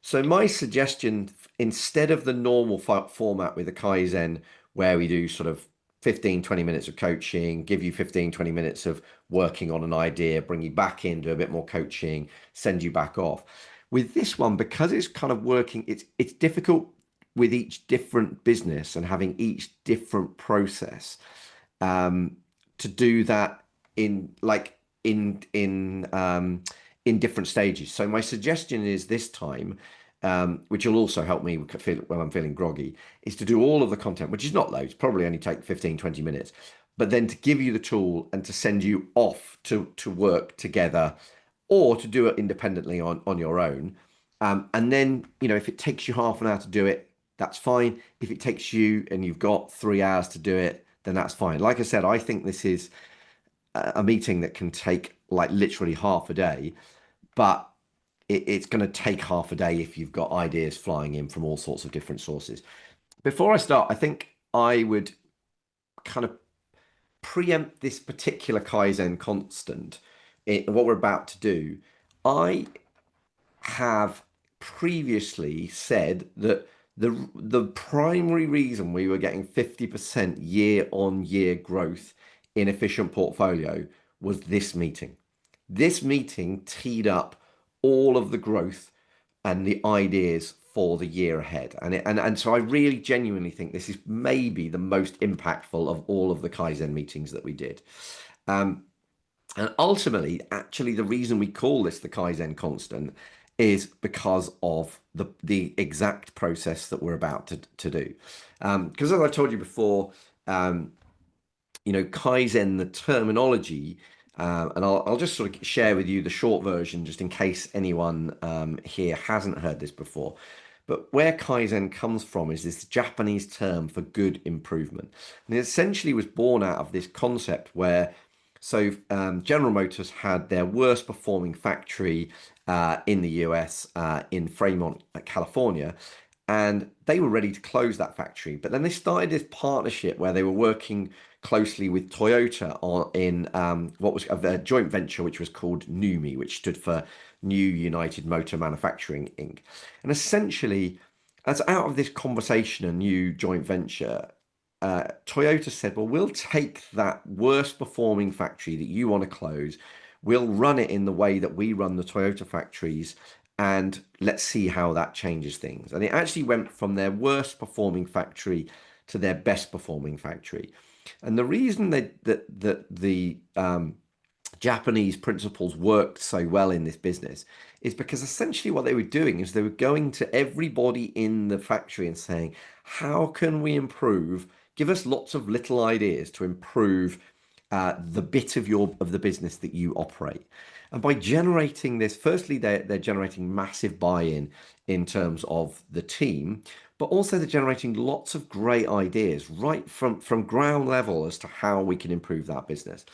So my suggestion, instead of the normal format with the Kaizen, where we do sort of 15, 20 minutes of coaching, give you 15, 20 minutes of working on an idea, bring you back in, do a bit more coaching, send you back off. With this one, because it's kind of working, it's difficult with each different business and having each different process um, to do that in like in different stages. So my suggestion is this time, which will also help me feel when I'm feeling groggy, is to do all of the content, which is not loads, probably only take 15, 20 minutes, but then to give you the tool and to send you off to work together or to do it independently on your own. And then, if it takes you half an hour to do it, that's fine. If it takes you and you've got 3 hours to do it, then that's fine. Like I said, I think this is a meeting that can take like literally half a day, but it's going to take half a day if you've got ideas flying in from all sorts of different sources. Before I start, I think I would kind of preempt this particular Kaizen constant in what we're about to do. I have previously said that the primary reason we were getting 50% year on year growth in efficient portfolio was this meeting. This meeting teed up all of the growth and the ideas for the year ahead. And so I really genuinely think this is maybe the most impactful of all of the Kaizen meetings that we did. Um, and ultimately, actually, the reason we call this the Kaizen constant is because of the exact process that we're about to do. Because as I told you before, um, Kaizen, the terminology, and I'll just sort of share with you the short version just in case anyone here hasn't heard this before. But where Kaizen comes from is this Japanese term for good improvement. And it essentially was born out of this concept where, General Motors had their worst performing factory in the US, in Fremont, California, and they were ready to close that factory. But then they started this partnership where they were working closely with Toyota in what was a joint venture, which was called NUMI, which stood for New United Motor Manufacturing Inc. And essentially, as out of this conversation, a new joint venture, Toyota said, well, we'll take that worst performing factory that you want to close, we'll run it in the way that we run the Toyota factories, and let's see how that changes things. And it actually went from their worst performing factory to their best performing factory. And the reason that the Japanese principles worked so well in this business is because essentially what they were doing is they were going to everybody in the factory and saying, how can we improve? Give us lots of little ideas to improve the bit of the business that you operate. And by generating this, firstly, they're generating massive buy-in in terms of the team, but also they're generating lots of great ideas right from ground level as to how we can improve that business.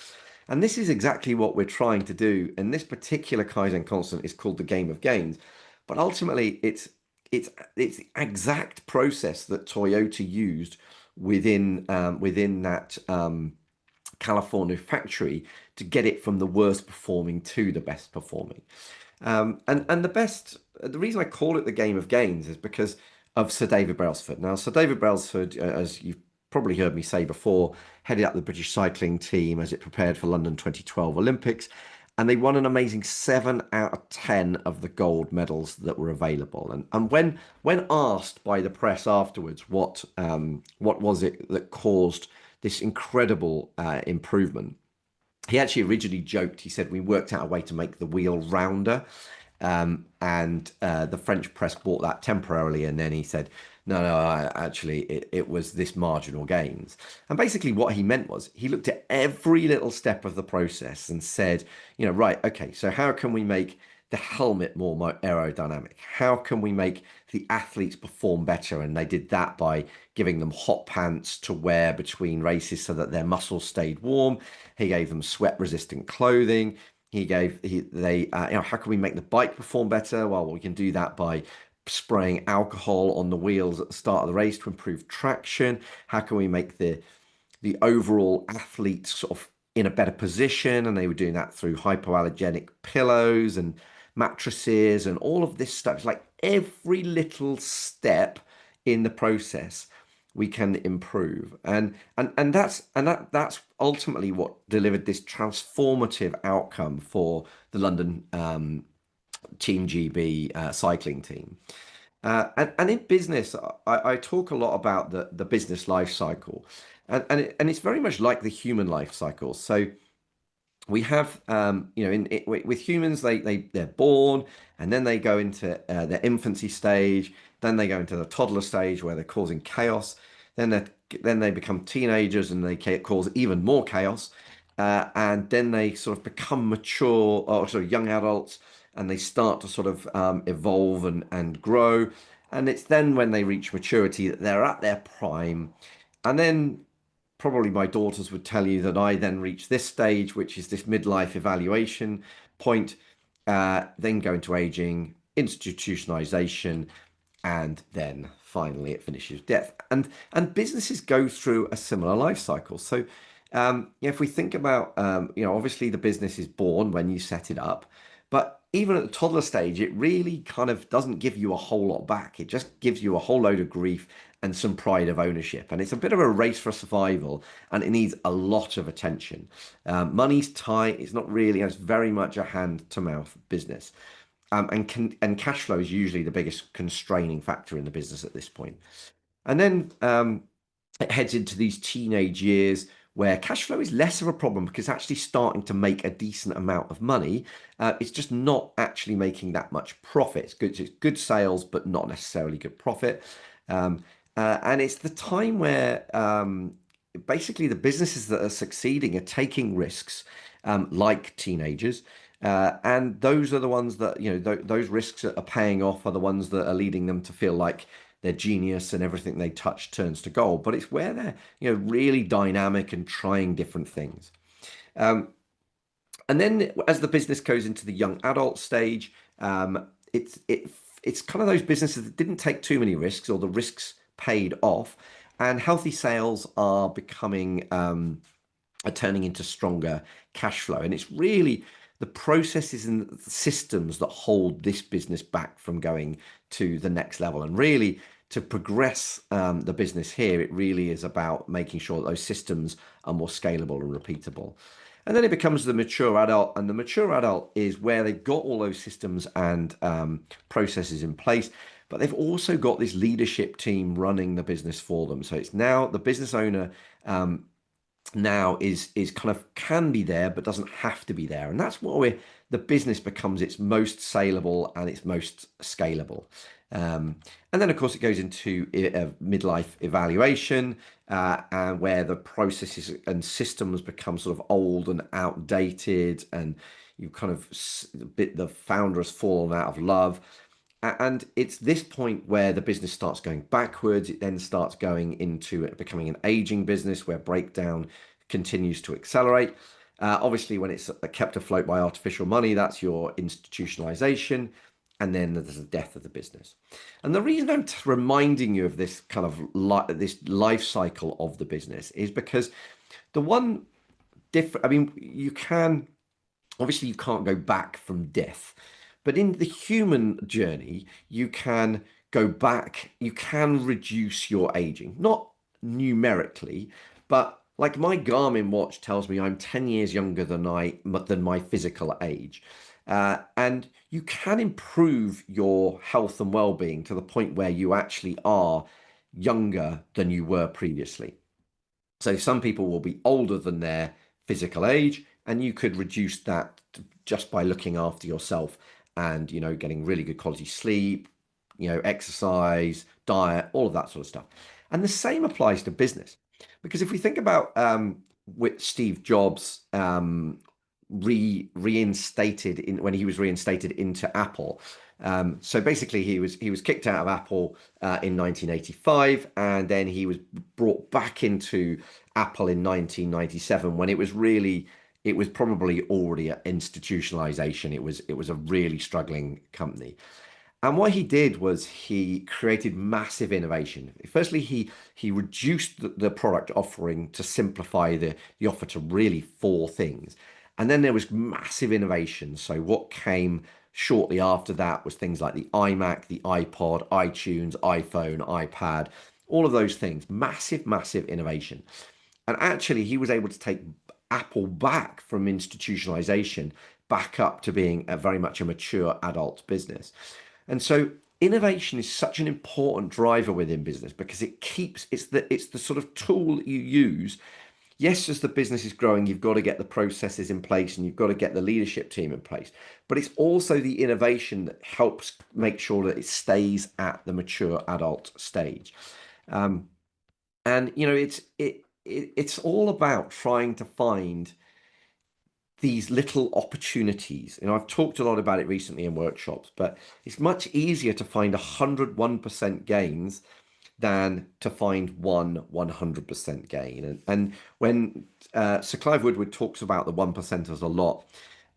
And this is exactly what we're trying to do. And this particular Kaizen constant is called the game of gains. But ultimately, it's the exact process that Toyota used within that California factory to get it from the worst performing to the best performing. And the reason I call it the game of gains is because of Sir David Brailsford. Now, Sir David Brailsford, as you've probably heard me say before, headed up the British cycling team as it prepared for London 2012 Olympics. And they won an amazing 7 out of 10 of the gold medals that were available. And when asked by the press afterwards what was it that caused this incredible improvement, he actually originally joked. He said we worked out a way to make the wheel rounder, and the French press bought that temporarily, and then he said, no, actually, it was this marginal gains. And basically, what he meant was he looked at every little step of the process and said, right, okay, so how can we make the helmet more aerodynamic? How can we make the athletes perform better? And they did that by giving them hot pants to wear between races so that their muscles stayed warm. He gave them sweat resistant clothing. How can we make the bike perform better? Well, we can do that by spraying alcohol on the wheels at the start of the race to improve traction. How can we make the overall athlete sort of in a better position? And they were doing that through hypoallergenic pillows and mattresses and all of this stuff. Like every little step in the process we can improve. And that's ultimately what delivered this transformative outcome for the London Team GB cycling team. And in business, I talk a lot about the business life cycle, and it's very much like the human life cycle. So we have, with humans, they're born, and then they go into their infancy stage, then they go into the toddler stage where they're causing chaos, then they become teenagers and they cause even more chaos, and then they sort of become mature or sort of young adults, and they start to sort of evolve and grow, and it's then when they reach maturity that they're at their prime, and then probably my daughters would tell you that I then reach this stage, which is this midlife evaluation point, then go into aging, institutionalization, and then finally it finishes with death. And businesses go through a similar life cycle. So if we think about, obviously the business is born when you set it up, but even at the toddler stage, it really kind of doesn't give you a whole lot back. It just gives you a whole load of grief and some pride of ownership. And it's a bit of a race for survival, and it needs a lot of attention. Money's tight. It's not really, it's very much a hand to mouth business. And cash flow is usually the biggest constraining factor in the business at this point. And then it heads into these teenage years where cash flow is less of a problem because it's actually starting to make a decent amount of money. It's just not actually making that much profit. It's good sales, but not necessarily good profit. And it's the time where basically the businesses that are succeeding are taking risks, like teenagers. And those are the ones that, those risks that are paying off are the ones that are leading them to feel like they're genius and everything they touch turns to gold. But it's where they're, really dynamic and trying different things. And then as the business goes into the young adult stage, it's kind of those businesses that didn't take too many risks, or the risks paid off, and healthy sales are becoming are turning into stronger cash flow. And it's really the processes and the systems that hold this business back from going to the next level. And really, to progress the business here, it really is about making sure that those systems are more scalable and repeatable. And then it becomes the mature adult, and the mature adult is where they've got all those systems and processes in place, but they've also got this leadership team running the business for them. So it's now the business owner now is kind of can be there but doesn't have to be there, and that's what the business becomes its most saleable and its most scalable. And then of course it goes into a midlife evaluation, and where the processes and systems become sort of old and outdated, and you kind of the founder has fallen out of love. And it's this point where the business starts going backwards. It then starts going into it becoming an aging business where breakdown continues to accelerate. Obviously, when it's kept afloat by artificial money, that's your institutionalization. And then there's the death of the business. And the reason I'm reminding you of this kind of this life cycle of the business is because the one different, I mean, obviously you can't go back from death. But in the human journey, you can go back, you can reduce your aging, not numerically, but like my Garmin watch tells me I'm 10 years younger than my physical age. And you can improve your health and well-being to the point where you actually are younger than you were previously. So some people will be older than their physical age, and you could reduce that just by looking after yourself and, getting really good quality sleep, exercise, diet, all of that sort of stuff. And the same applies to business. Because if we think about with Steve Jobs reinstated when he was reinstated into Apple. So basically, he was kicked out of Apple in 1985, and then he was brought back into Apple in 1997 when it was probably already an institutionalization. It was a really struggling company. And what he did was he created massive innovation. Firstly, he reduced the product offering to simplify the offer to really four things. And then there was massive innovation. So what came Shortly after that was things like the iMac, the iPod, iTunes, iPhone, iPad, all of those things. Massive, massive innovation. And actually, he was able to take Apple back from institutionalization back up to being a very much a mature adult business. And so innovation is such an important driver within business because it's the sort of tool that you use. Yes, as the business is growing, you've got to get the processes in place and you've got to get the leadership team in place. But it's also the innovation that helps make sure that it stays at the mature adult stage. Um, and it's all about trying to find these little opportunities. I've talked a lot about it recently in workshops, but it's much easier to find 101% gains than to find 100% gain. And when Sir Clive Woodward talks about the one percenters a lot,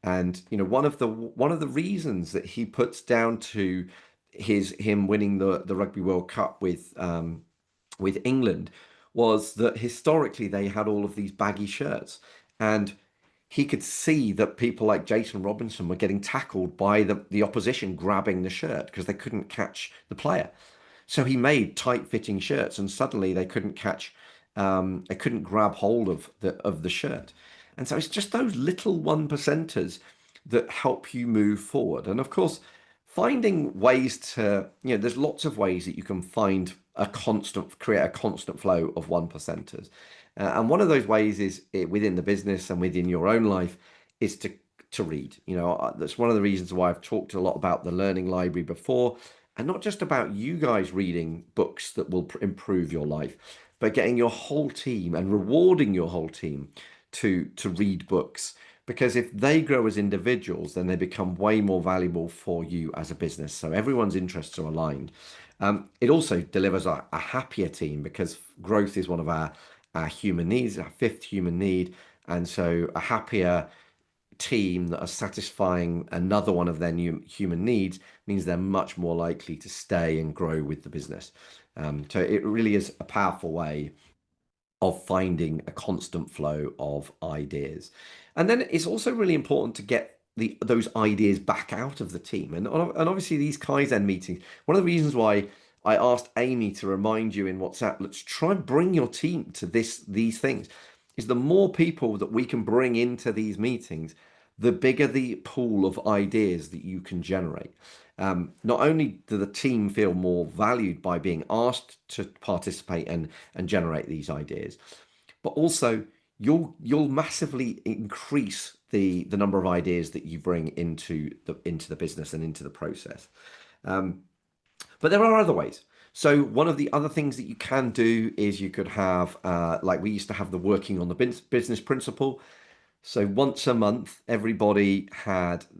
and one of the reasons that he puts down to him winning the Rugby World Cup with England was that historically they had all of these baggy shirts, and he could see that people like Jason Robinson were getting tackled by the opposition grabbing the shirt because they couldn't catch the player. So he made tight fitting shirts, and suddenly they couldn't grab hold of the shirt. And so it's just those little one percenters that help you move forward. And of course, finding ways there's lots of ways that you can create a constant flow of one percenters. And one of those ways is within the business and within your own life is to read. That's one of the reasons why I've talked a lot about the learning library before, and not just about you guys reading books that will improve your life, but getting your whole team and rewarding your whole team to read books. Because if they grow as individuals, then they become way more valuable for you as a business. So everyone's interests are aligned. It also delivers a happier team because growth is one of our human needs, our fifth human need. And so a happier team that are satisfying another one of their new human needs means they're much more likely to stay and grow with the business. So it really is a powerful way of finding a constant flow of ideas. And then it's also really important to get those ideas back out of the team. And obviously these Kaizen meetings, one of the reasons why I asked Amy to remind you in WhatsApp, let's try and bring your team to these things, is the more people that we can bring into these meetings, the bigger the pool of ideas that you can generate. Not only do the team feel more valued by being asked to participate and generate these ideas, but also you'll massively increase the number of ideas that you bring into the business and into the process. But there are other ways. So one of the other things that you can do is you could have, like we used to have the working on the business principle. So once a month, everybody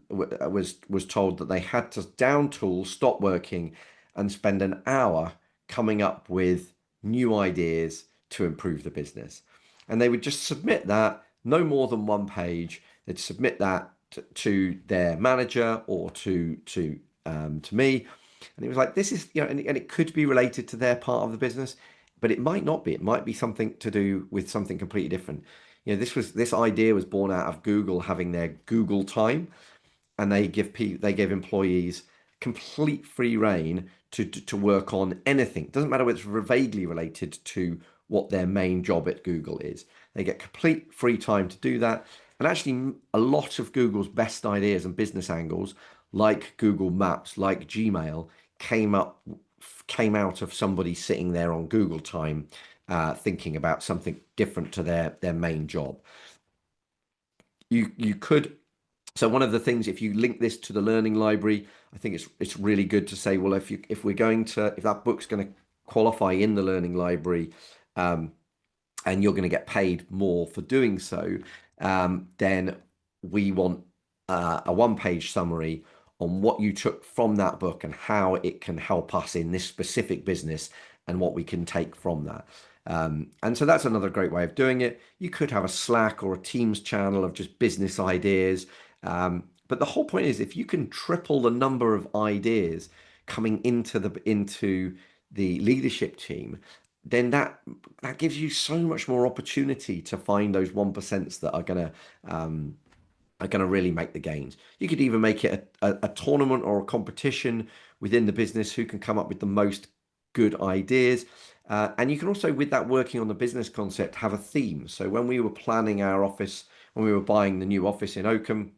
was told that they had to down tool, stop working, and spend an hour coming up with new ideas to improve the business. And they would just submit that, no more than one page. They'd submit that to their manager or to me, and it was like, this is, and it could be related to their part of the business, but it might not be. It might be something to do with something completely different. This idea was born out of Google having their Google time, and they give employees complete free reign to work on anything. It doesn't matter whether it's vaguely related to what their main job at Google is. They get complete free time to do that. And actually, a lot of Google's best ideas and business angles, like Google Maps, like Gmail, came out of somebody sitting there on Google time, thinking about something different to their main job. You could So one of the things, if you link this to the learning library, I think it's really good to say, well, if that book's going to qualify in the learning library, um, and you're going to get paid more for doing so, then we want a one-page summary on what you took from that book and how it can help us in this specific business and what we can take from that. And so that's another great way of doing it. You could have a Slack or a Teams channel of just business ideas. But the whole point is, if you can triple the number of ideas coming into the leadership team, then that gives you so much more opportunity to find those 1% that are gonna are going to really make the gains. You could even make it a tournament or a competition within the business who can come up with the most good ideas. And you can also, with that working on the business concept, have a theme. So when we were planning our office, when we were buying the new office in Oakham,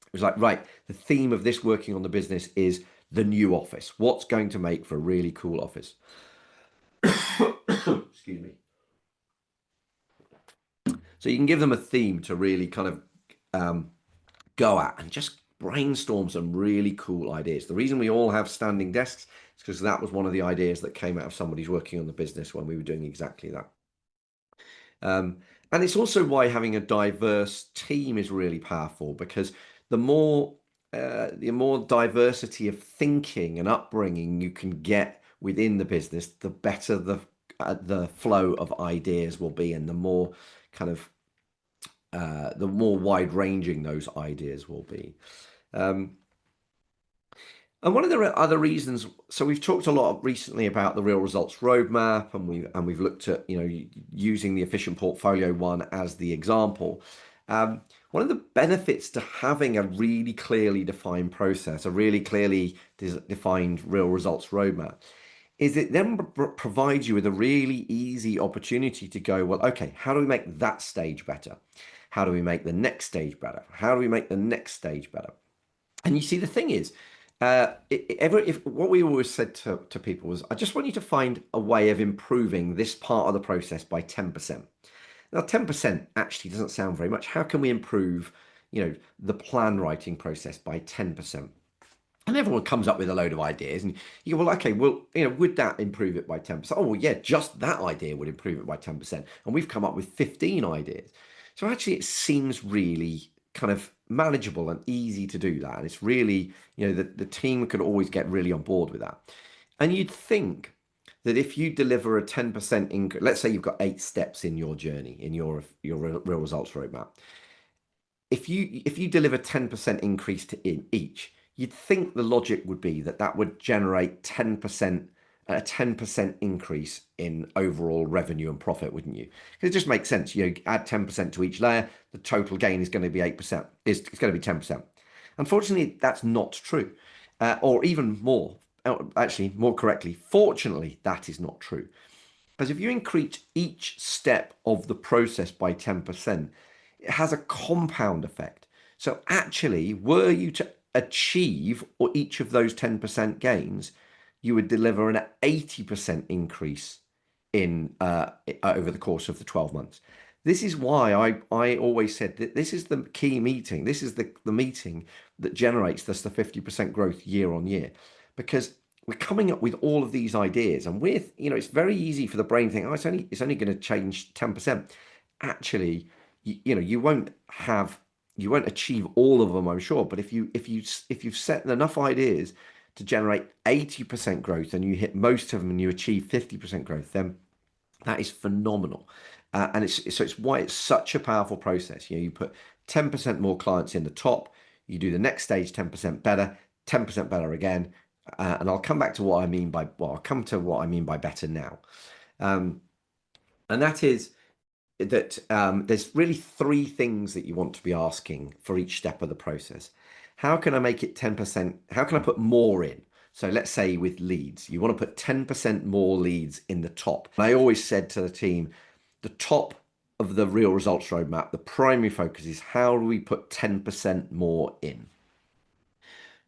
it was like, right, the theme of this working on the business is the new office. What's going to make for a really cool office? Excuse me. So you can give them a theme to really kind of go at and just brainstorm some really cool ideas. The reason we all have standing desks is because that was one of the ideas that came out of somebody's working on the business when we were doing exactly that. Um, and it's also why having a diverse team is really powerful, because the more the more diversity of thinking and upbringing you can get within the business, the better the flow of ideas will be, and the more kind of the more wide ranging those ideas will be. Um, and one of the other reasons, so we've talked a lot recently about the real results roadmap, and we've looked at using the efficient portfolio one as the example. One of the benefits to having a really clearly defined process, a really clearly defined real results roadmap, is it then provides you with a really easy opportunity to go, well, okay, how do we make that stage better? How do we make the next stage better? How do we make the next stage better? And you see, the thing is, if what we always said to people was, I just want you to find a way of improving this part of the process by 10%. Now, 10% actually doesn't sound very much. How can we improve, the plan writing process by 10%? And everyone comes up with a load of ideas, and you go, well, okay, well, would that improve it by 10%? Oh, well, yeah, just that idea would improve it by 10%. And we've come up with 15 ideas. So actually, it seems really kind of manageable and easy to do that. And it's really, the team could always get really on board with that. And you'd think that if you deliver a 10% increase, let's say you've got 8 steps in your journey, in your real results roadmap, if you deliver 10% increase in each, you'd think the logic would be that that would generate 10% a 10% increase in overall revenue and profit, wouldn't you? Because it just makes sense. You add 10% to each layer, the total gain is going to be 8%. It's going to be 10%. Unfortunately, that's not true, or even more. Actually, more correctly, fortunately, that is not true. Because if you increase each step of the process by 10%, it has a compound effect. So actually, were you to achieve or each of those 10% gains, you would deliver an 80% increase in over the course of the 12 months. This is why I always said that this is the key meeting. This is the meeting that generates the 50% growth year on year, because we're coming up with all of these ideas, and with it's very easy for the brain to think, oh, it's only going to change 10%. Actually, you won't achieve all of them, I'm sure, but if you've set enough ideas to generate 80% growth and you hit most of them and you achieve 50% growth, then that is phenomenal. And it's why it's such a powerful process. You put 10% more clients in the top, you do the next stage 10% better, 10% better again. And I'll come back to what I mean by, well, I'll come to what I mean by better now. Um, and that is that there's really 3 things that you want to be asking for each step of the process. How can I make it 10%? How can I put more in? So let's say with leads, you want to put 10% more leads in the top. And I always said to the team, the top of the real results roadmap, the primary focus is how do we put 10% more in?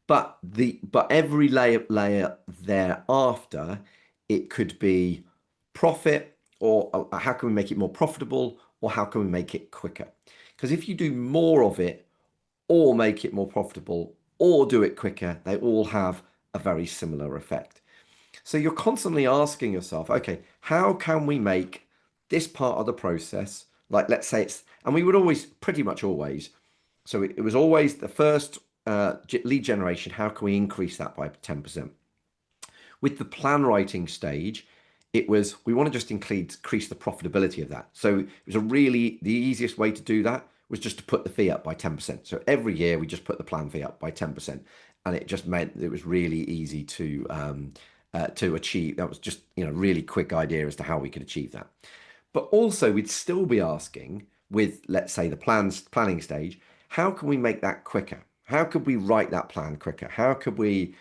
But every layer thereafter, it could be profit, or how can we make it more profitable, or how can we make it quicker? Because if you do more of it, or make it more profitable, or do it quicker, they all have a very similar effect. So you're constantly asking yourself, okay, how can we make this part of the process, like let's say and we would always, pretty much always, so it was always the first lead generation, how can we increase that by 10%? With the plan writing stage, it was, we want to just increase the profitability of that. So it was the easiest way to do that was just to put the fee up by 10%. So every year we just put the plan fee up by 10%. And it just meant it was really easy to achieve. That was just, really quick idea as to how we could achieve that. But also we'd still be asking with, let's say, the planning stage, how can we make that quicker? How could we write that plan quicker? How could we,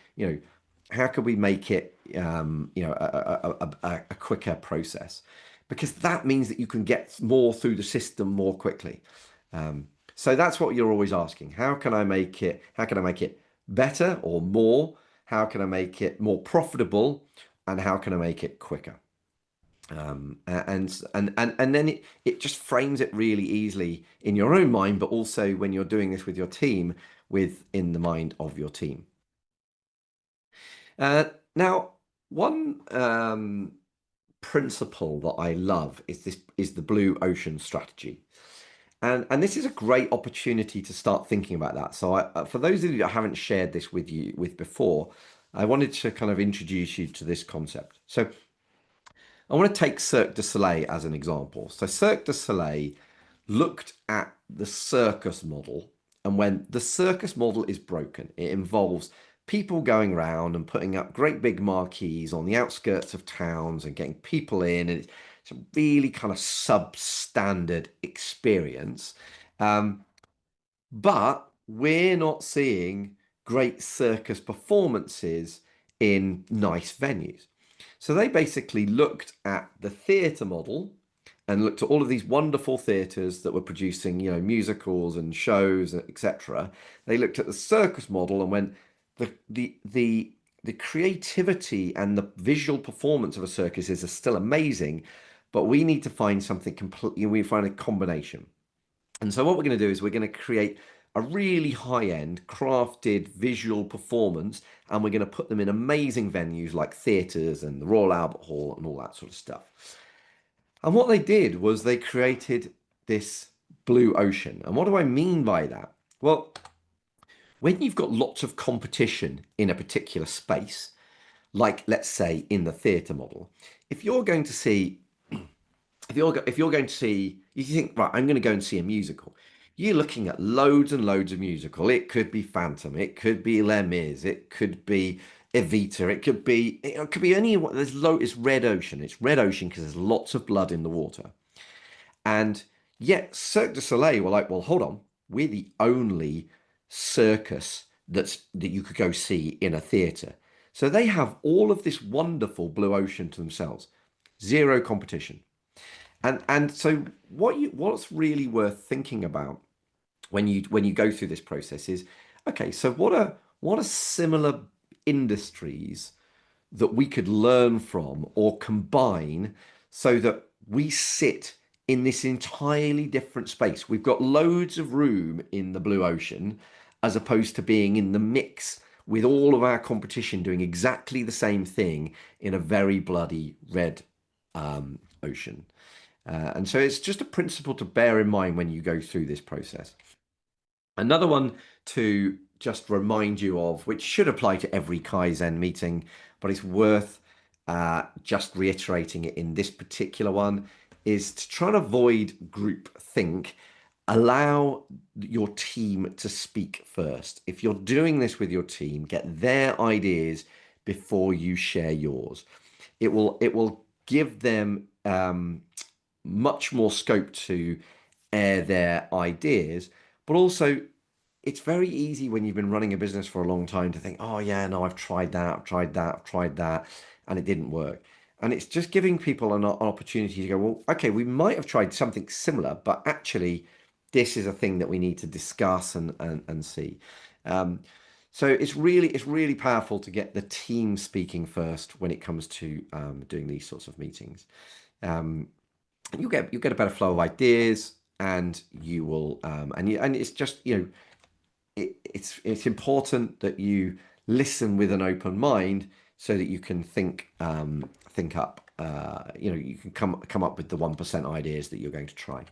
how could we make it, a quicker process? Because that means that you can get more through the system more quickly. So that's what you're always asking. How can I make it? How can I make it better or more? How can I make it more profitable? And how can I make it quicker? And then it just frames it really easily in your own mind, but also when you're doing this with your team, within the mind of your team. Uh, Now, one principle that I love is the blue ocean strategy. And this is a great opportunity to start thinking about that. So for those of you that haven't shared this with before, I wanted to kind of introduce you to this concept. So I want to take Cirque du Soleil as an example. So Cirque du Soleil looked at the circus model, and when the circus model is broken, it involves people going around and putting up great big marquees on the outskirts of towns and getting people in, and it's a really kind of substandard experience. Um, but we're not seeing great circus performances in nice venues. So they basically looked at the theatre model and looked at all of these wonderful theatres that were producing, musicals and shows, etc. They looked at the circus model and went, the creativity and the visual performance of a circus is still amazing, but we need to find something completely. We find a combination. And so what we're going to do is we're going to create a really high-end crafted visual performance, and we're going to put them in amazing venues like theatres and the Royal Albert Hall and all that sort of stuff. And what they did was they created this blue ocean. And what do I mean by that? Well, when you've got lots of competition in a particular space, like let's say in the theatre model, if you're going to see if you're going to see, you think, right, I'm going to go and see a musical. You're looking at loads and loads of musical. It could be Phantom, it could be Les Mis, it could be Evita, it could be any. It's red ocean. It's red ocean because there's lots of blood in the water. And yet Cirque du Soleil were like, well, hold on, we're the only circus that you could go see in a theatre. So they have all of this wonderful blue ocean to themselves, zero competition. And so what's really worth thinking about when you go through this process is, okay, so what are similar industries that we could learn from or combine so that we sit in this entirely different space. We've got loads of room in the blue ocean as opposed to being in the mix with all of our competition doing exactly the same thing in a very bloody red ocean. And so it's just a principle to bear in mind when you go through this process. Another one to just remind you of, which should apply to every Kaizen meeting, but it's worth just reiterating it in this particular one, is to try and avoid group think. Allow your team to speak first. If you're doing this with your team, get their ideas before you share yours. It will give them much more scope to air their ideas, but also it's very easy when you've been running a business for a long time to think, oh yeah, no, I've tried that, and it didn't work. And it's just giving people an opportunity to go, well, okay, we might have tried something similar, but actually, this is a thing that we need to discuss and see. Um, so it's really powerful to get the team speaking first when it comes to doing these sorts of meetings. Um, you get a better flow of ideas, and you will and it's just it's important that you listen with an open mind so that you can think up. You can come up with the 1% ideas that you're going to try.